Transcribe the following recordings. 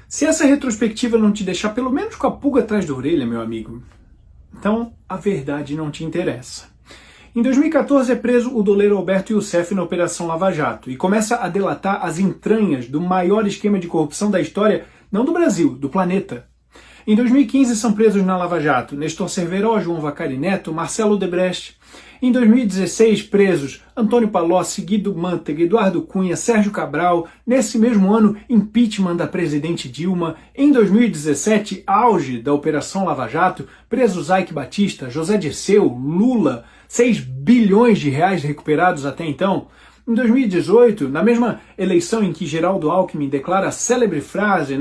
Se essa retrospectiva não te deixar pelo menos com a pulga atrás da orelha, meu amigo, então a verdade não te interessa. Em 2014 é preso o doleiro Alberto Youssef na Operação Lava Jato e começa a delatar as entranhas do maior esquema de corrupção da história, não do Brasil, do planeta. Em 2015 são presos na Lava Jato Nestor Cerveró, João Vacari Neto, Marcelo Odebrecht. Em 2016, presos Antônio Palocci, Guido Mantega, Eduardo Cunha, Sérgio Cabral. Nesse mesmo ano, impeachment da presidente Dilma. Em 2017, auge da Operação Lava Jato, presos Eike Batista, José Dirceu, Lula, 6 bilhões de reais recuperados até então. Em 2018, na mesma eleição em que Geraldo Alckmin declara a célebre frase,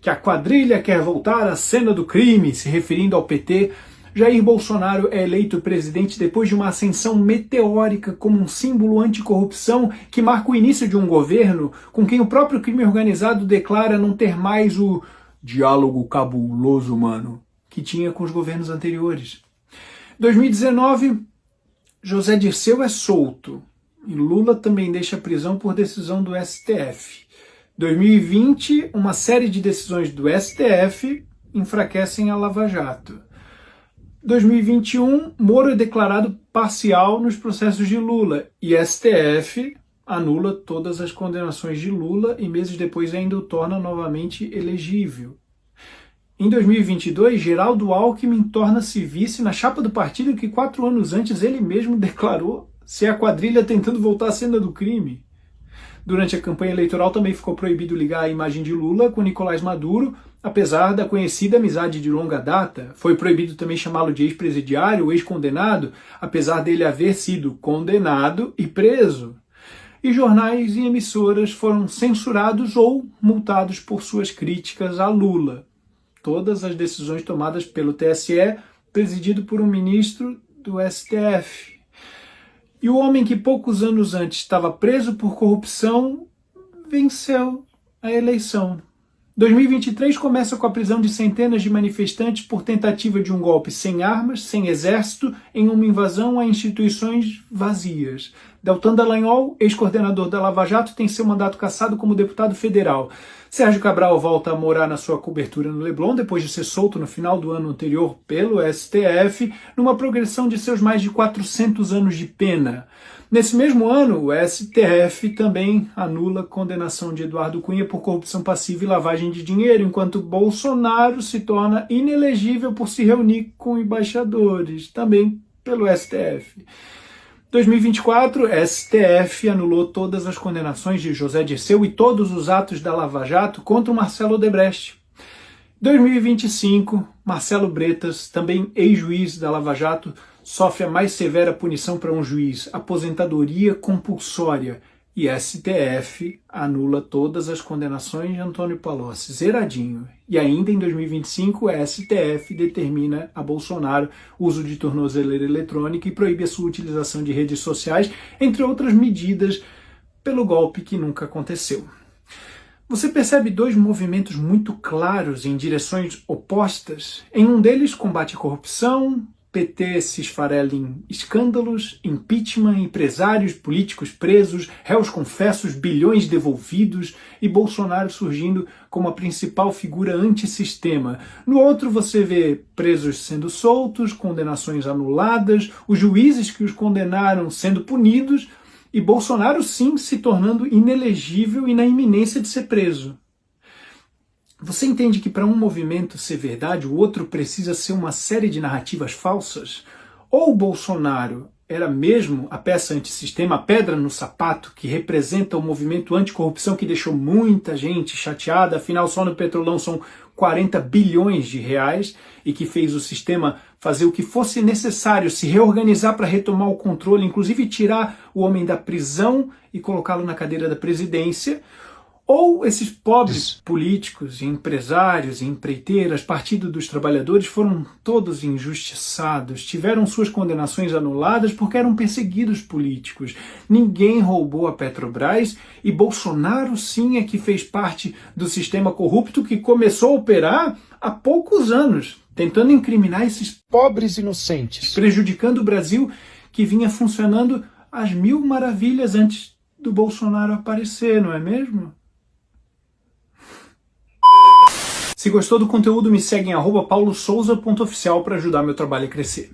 que a quadrilha quer voltar à cena do crime, se referindo ao PT, Jair Bolsonaro é eleito presidente depois de uma ascensão meteórica como um símbolo anticorrupção que marca o início de um governo com quem o próprio crime organizado declara não ter mais o diálogo cabuloso humano que tinha com os governos anteriores. 2019, José Dirceu é solto e Lula também deixa a prisão por decisão do STF. 2020, uma série de decisões do STF enfraquecem a Lava Jato. 2021, Moro é declarado parcial nos processos de Lula e STF anula todas as condenações de Lula e meses depois ainda o torna novamente elegível. Em 2022, Geraldo Alckmin torna-se vice na chapa do partido que 4 anos antes ele mesmo declarou ser a quadrilha tentando voltar à cena do crime. Durante a campanha eleitoral também ficou proibido ligar a imagem de Lula com Nicolás Maduro, apesar da conhecida amizade de longa data. Foi proibido também chamá-lo de ex-presidiário ou ex-condenado, apesar dele haver sido condenado e preso. E jornais e emissoras foram censurados ou multados por suas críticas a Lula. Todas as decisões tomadas pelo TSE, presidido por um ministro do STF. E o homem que poucos anos antes estava preso por corrupção venceu a eleição. 2023 começa com a prisão de centenas de manifestantes por tentativa de um golpe sem armas, sem exército, em uma invasão a instituições vazias. Deltan Dallagnol, ex-coordenador da Lava Jato, tem seu mandato cassado como deputado federal. Sérgio Cabral volta a morar na sua cobertura no Leblon, depois de ser solto no final do ano anterior pelo STF, numa progressão de seus mais de 400 anos de pena. Nesse mesmo ano, o STF também anula a condenação de Eduardo Cunha por corrupção passiva e lavagem de dinheiro, enquanto Bolsonaro se torna inelegível por se reunir com embaixadores, também pelo STF. 2024, STF anulou todas as condenações de José Dirceu e todos os atos da Lava Jato contra o Marcelo Odebrecht. 2025, Marcelo Bretas, também ex-juiz da Lava Jato, sofre a mais severa punição para um juiz, aposentadoria compulsória, e STF anula todas as condenações de Antônio Palocci, zeradinho. E ainda em 2025, a STF determina a Bolsonaro uso de tornozeleira eletrônica e proíbe a sua utilização de redes sociais, entre outras medidas, pelo golpe que nunca aconteceu. Você percebe 2 movimentos muito claros em direções opostas? Em um deles, combate à corrupção, PT se esfarela em escândalos, impeachment, empresários políticos presos, réus confessos, bilhões devolvidos e Bolsonaro surgindo como a principal figura antissistema. No outro você vê presos sendo soltos, condenações anuladas, os juízes que os condenaram sendo punidos e Bolsonaro sim se tornando inelegível e na iminência de ser preso. Você entende que para um movimento ser verdade, o outro precisa ser uma série de narrativas falsas? Ou o Bolsonaro era mesmo a peça antissistema, a pedra no sapato que representa o movimento anticorrupção que deixou muita gente chateada, afinal só no Petrolão são 40 bilhões de reais e que fez o sistema fazer o que fosse necessário, se reorganizar para retomar o controle, inclusive tirar o homem da prisão e colocá-lo na cadeira da presidência? Ou esses pobres políticos, empresários, empreiteiras, Partido dos Trabalhadores foram todos injustiçados, tiveram suas condenações anuladas porque eram perseguidos políticos. Ninguém roubou a Petrobras e Bolsonaro sim é que fez parte do sistema corrupto que começou a operar há poucos anos, tentando incriminar esses pobres inocentes, prejudicando o Brasil que vinha funcionando às mil maravilhas antes do Bolsonaro aparecer, não é mesmo? Se gostou do conteúdo, me segue em @paulosouza.oficial para ajudar meu trabalho a crescer.